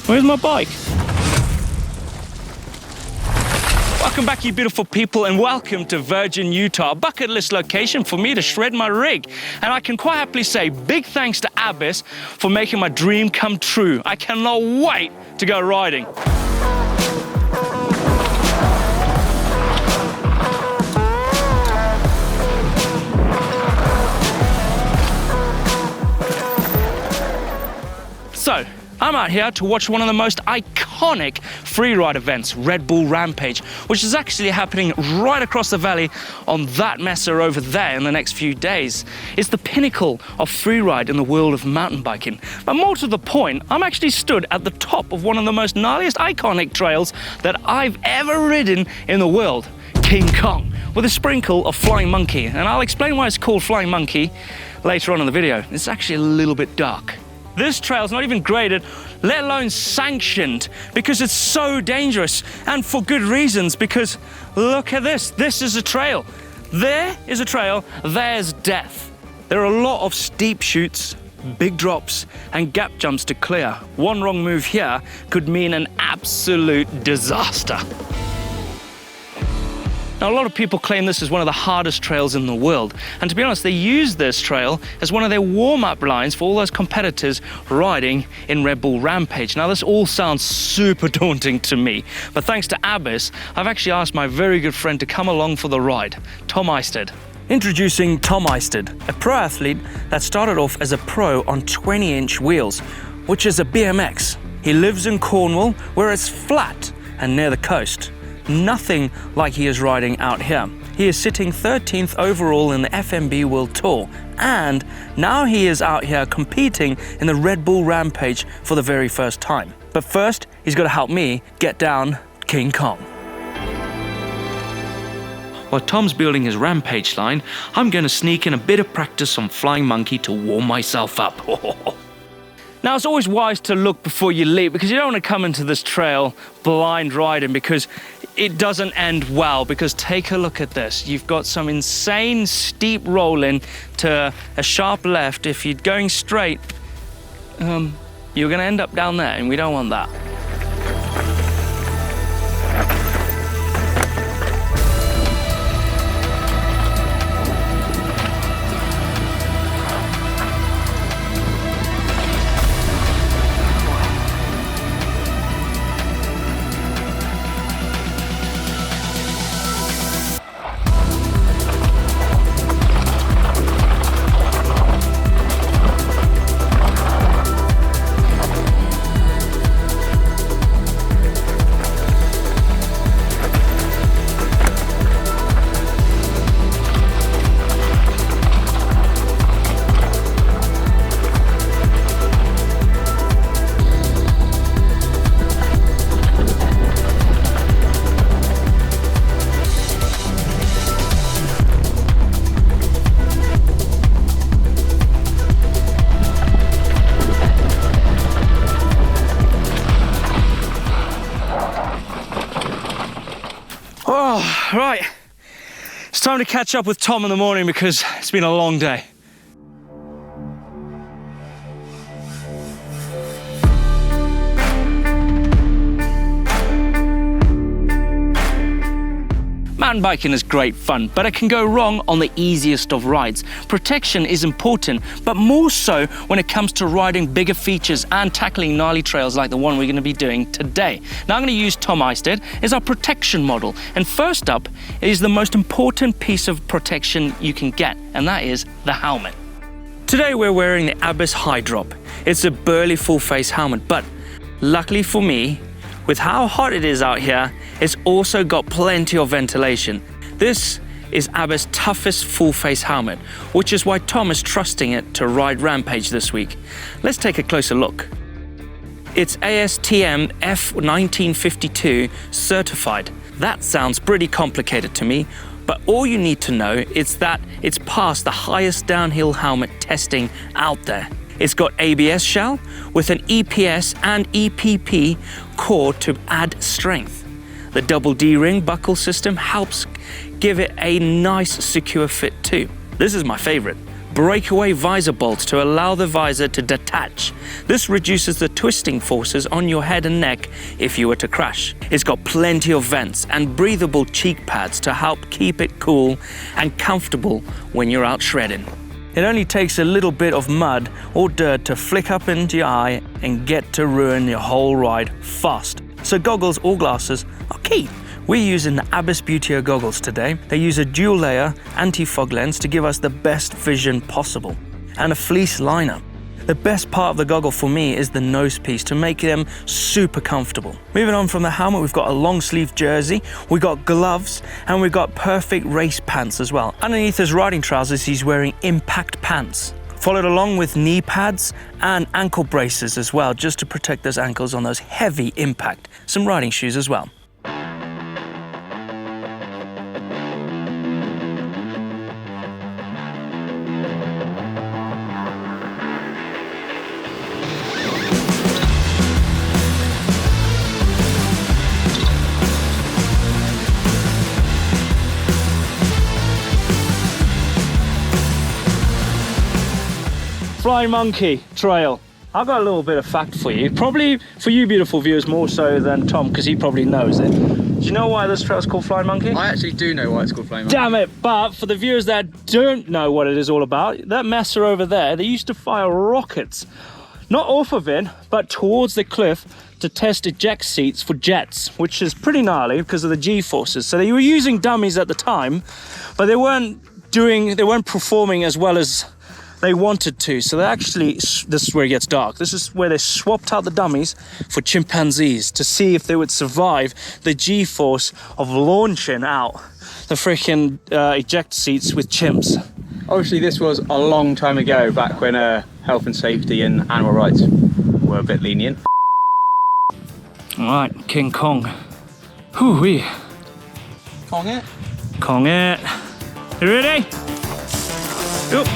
Where's my bike? Welcome back, you beautiful people, and welcome to Virgin, Utah, a bucket list location for me to shred my rig. And I can quite happily say big thanks to Abyss for making my dream come true. I cannot wait to go riding. So, I'm out here to watch one of the most iconic freeride events, Red Bull Rampage, which is actually happening right across the valley on that messer over there in the next few days. It's the pinnacle of freeride in the world of mountain biking. But more to the point, I'm actually stood at the top of one of the most gnarliest iconic trails that I've ever ridden in the world, King Kong, with a sprinkle of Flying Monkey. And I'll explain why it's called Flying Monkey later on in the video. It's actually a little bit dark. This trail's not even graded, let alone sanctioned, because it's so dangerous, and for good reasons, because look at this. This is a trail. There is a trail, there's death. There are a lot of steep chutes, big drops, and gap jumps to clear. One wrong move here could mean an absolute disaster. Now, a lot of people claim this is one of the hardest trails in the world. And to be honest, they use this trail as one of their warm-up lines for all those competitors riding in Red Bull Rampage. Now, this all sounds super daunting to me, but thanks to Abyss, I've actually asked my very good friend to come along for the ride, Tom Isted. Introducing Tom Isted, a pro athlete that started off as a pro on 20-inch wheels, which is a BMX. He lives in Cornwall, where it's flat and near the coast. Nothing like he is riding out here. He is sitting 13th overall in the FMB World Tour, and now he is out here competing in the Red Bull Rampage for the very first time. But first, he's got to help me get down King Kong. While Tom's building his Rampage line, I'm going to sneak in a bit of practice on Flying Monkey to warm myself up. Now, it's always wise to look before you leap, because you don't want to come into this trail blind riding, because it doesn't end well. Because take a look at this. You've got some insane steep rolling to a sharp left. If you're going straight, you're going to end up down there, and we don't want that. Oh, right. It's time to catch up with Tom in the morning, because it's been a long day. Mountain biking is great fun, but it can go wrong on the easiest of rides. Protection is important, but more so when it comes to riding bigger features and tackling gnarly trails like the one we're going to be doing today. Now, I'm going to use Tom Isted as our protection model. And first up is the most important piece of protection you can get, and that is the helmet. Today we're wearing the Abyss High Drop. It's a burly full-face helmet, but luckily for me, with how hot it is out here, it's also got plenty of ventilation. This is Abyss' toughest full-face helmet, which is why Tom is trusting it to ride Rampage this week. Let's take a closer look. It's ASTM F1952 certified. That sounds pretty complicated to me, but all you need to know is that it's passed the highest downhill helmet testing out there. It's got ABS shell with an EPS and EPP core to add strength. The double D-ring buckle system helps give it a nice secure fit too. This is my favorite. breakaway visor bolts to allow the visor to detach. This reduces the twisting forces on your head and neck if you were to crash. It's got plenty of vents and breathable cheek pads to help keep it cool and comfortable when you're out shredding. It only takes a little bit of mud or dirt to flick up into your eye and get to ruin your whole ride fast. So goggles or glasses are key. We're using the Abyss Buteo goggles today. They use a dual layer anti-fog lens to give us the best vision possible, and a fleece liner. The best part of the goggle for me is the nose piece to make them super comfortable. Moving on from the helmet, we've got a long sleeve jersey, we got gloves, and we've got perfect race pants as well. Underneath his riding trousers, he's wearing impact pants. Followed along with knee pads and ankle braces as well, just to protect those ankles on those heavy impact. Some riding shoes as well. Flying Monkey Trail. I've got a little bit of fact for you. Probably for you beautiful viewers more so than Tom, because he probably knows it. Do you know why this trail's called Flying Monkey? I actually do know why it's called Flying Monkey. Damn it, but for the viewers that don't know what it is all about, that messer over there, they used to fire rockets, not off of it, but towards the cliff to test eject seats for jets, which is pretty gnarly because of the G-forces. So they were using dummies at the time, but they weren't performing as well as they wanted to. So they actually, this is where it gets dark, this is where they swapped out the dummies for chimpanzees to see if they would survive the G-force of launching out the freaking eject seats with chimps. Obviously this was a long time ago, back when health and safety and animal rights were a bit lenient. Alright, King Kong. Ooyy. Kong it? Kong it. You ready? Yep.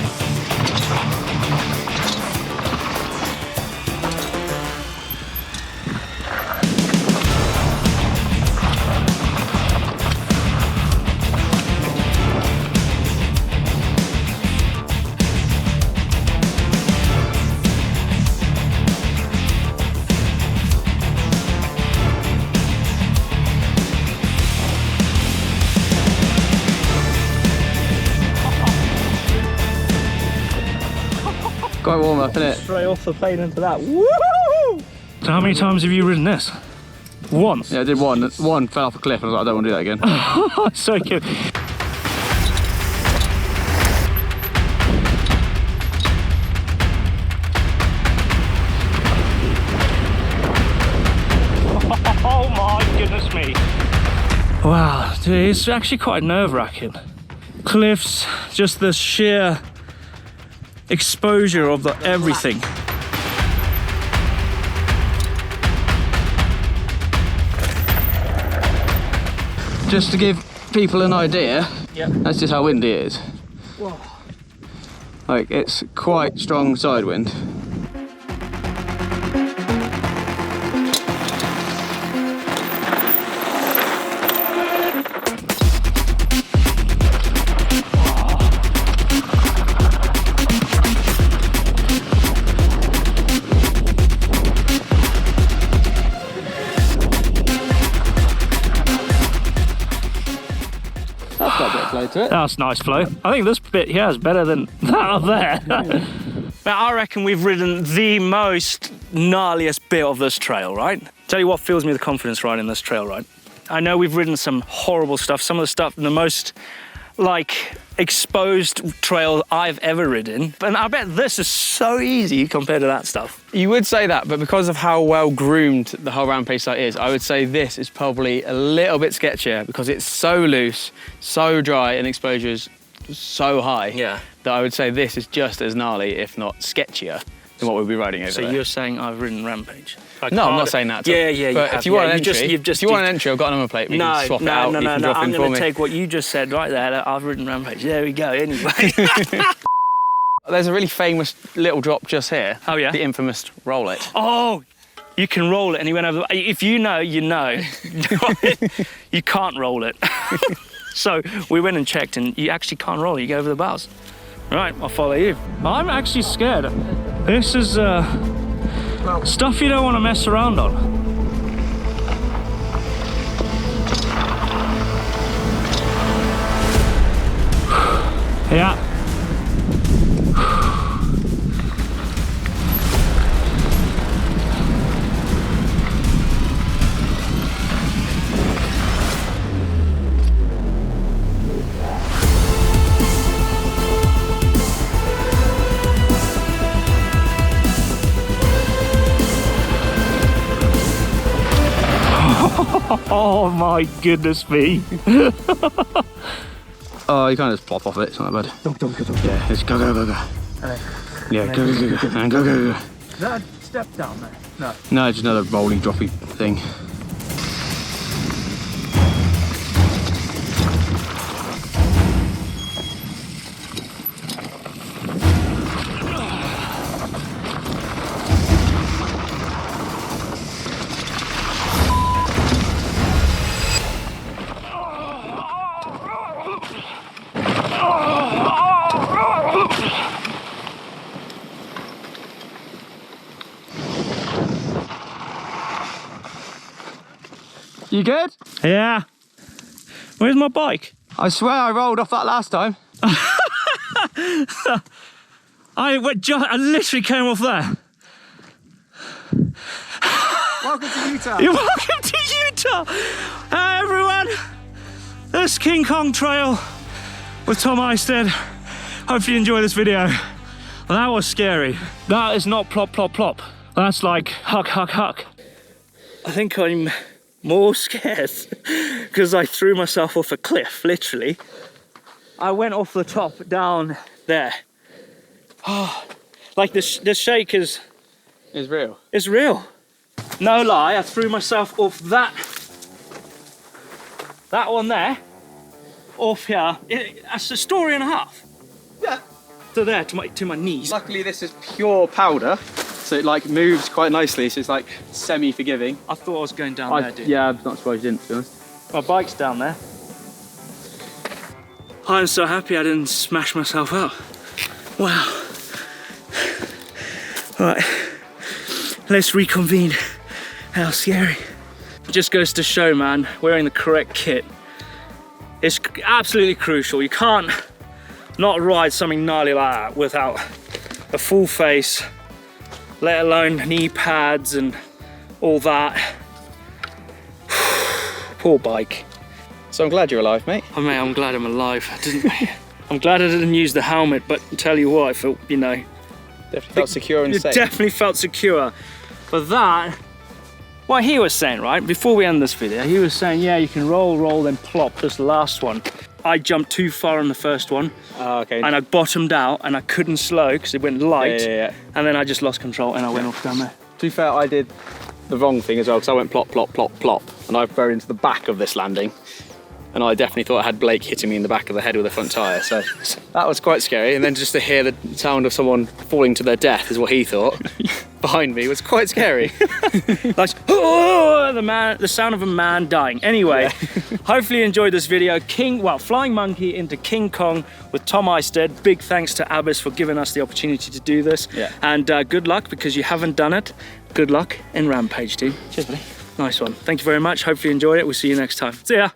Quite warm up, isn't it? Straight off the plane into that. Woo! So how many times have you ridden this? Once? Yeah, I did one. One fell off a cliff and I was like, I don't want to do that again. So cute. Oh my goodness me. Wow, dude, it's actually quite nerve-wracking. Cliffs, just the sheer exposure of everything. Just to give people an idea, Yep. that's just how windy it is. Whoa. Like, it's quite strong side wind. To it. That's nice flow. I think this bit here is better than that up there. Now, I reckon we've ridden the most gnarliest bit of this trail, right? Tell you what fills me with confidence riding this trail, right? I know we've ridden some horrible stuff, some of the stuff, the most like exposed trail I've ever ridden. And I bet this is so easy compared to that stuff. You would say that, but because of how well groomed the whole Rampage site is, I would say this is probably a little bit sketchier because it's so loose, so dry, and exposure is so high. Yeah. That I would say this is just as gnarly, if not sketchier, than what we'll be riding over So there. you're saying I've ridden Rampage? No, I'm not saying that. Yeah, but if you want an entry, if you want an entry, I've got a number plate. We can swap it out. No. Drop I'm in going for to me. take what you just said right there. I've ridden Rampage. There we go. Anyway. There's a really famous little drop just here. Oh yeah. The infamous roll it. Oh, you can roll it, and he went over. If you know, you know. You can't roll it. So we went and checked, and you actually can't roll it. You go over the bars. Right, I'll follow you. I'm actually scared. This is stuff you don't want to mess around on. Yeah. Oh my goodness me. Oh, you can't just plop off it, it's not that bad. Don't. Yeah, just go. Yeah, go. And go. Is that a step down there? No. No, it's just another rolling, droppy thing. You good? Yeah. Where's my bike? I swear I rolled off that last time. I literally came off there. Welcome to Utah. You're welcome to Utah. Hi everyone. This is King Kong Trail with Tom Isted. Hopefully you enjoy this video. That was scary. That is not plop, plop, plop. That's like huck, huck, huck. I think I'm more scared because I threw myself off a cliff, literally. I went off the top down there. Oh, like the shake is real. It's real. No lie, I threw myself off that one there, off here. That's a story and a half. Yeah. To there, to my knees. Luckily this is pure powder, so it like moves quite nicely, so it's like semi-forgiving. I thought I was going down there, dude. Yeah, I'm not surprised you didn't, to be honest. My bike's down there. I'm so happy I didn't smash myself out. Wow. Right, let's reconvene. How scary. It just goes to show, man, wearing the correct kit is absolutely crucial. You can't not ride something gnarly like that without a full face, let alone knee pads and all that. Poor bike. So I'm glad you're alive, mate. Oh mate, I'm glad I'm alive. I'm glad I didn't use the helmet, but tell you what, I felt, you know, Definitely felt secure and it safe. definitely felt secure. But that, what he was saying, right, before we end this video, he was saying, yeah, you can roll, then plop, this last one. I jumped too far on the first one. Oh, okay. And I bottomed out and I couldn't slow because it went light. Yeah. And then I just lost control and I went off down there. To be fair, I did the wrong thing as well, because I went plop, plop, plop, plop, and I fell into the back of this landing. And I definitely thought I had Blake hitting me in the back of the head with a front tyre, so that was quite scary. And then just to hear the sound of someone falling to their death is what he thought behind me was quite scary. Like, oh, the sound of a man dying. Anyway, yeah. Hopefully you enjoyed this video. Flying monkey into King Kong with Tom Isted. Big thanks to Abbas for giving us the opportunity to do this. Yeah. And good luck, because you haven't done it. Good luck in Rampage, dude. Cheers, buddy. Nice one. Thank you very much. Hopefully you enjoyed it. We'll see you next time. See ya.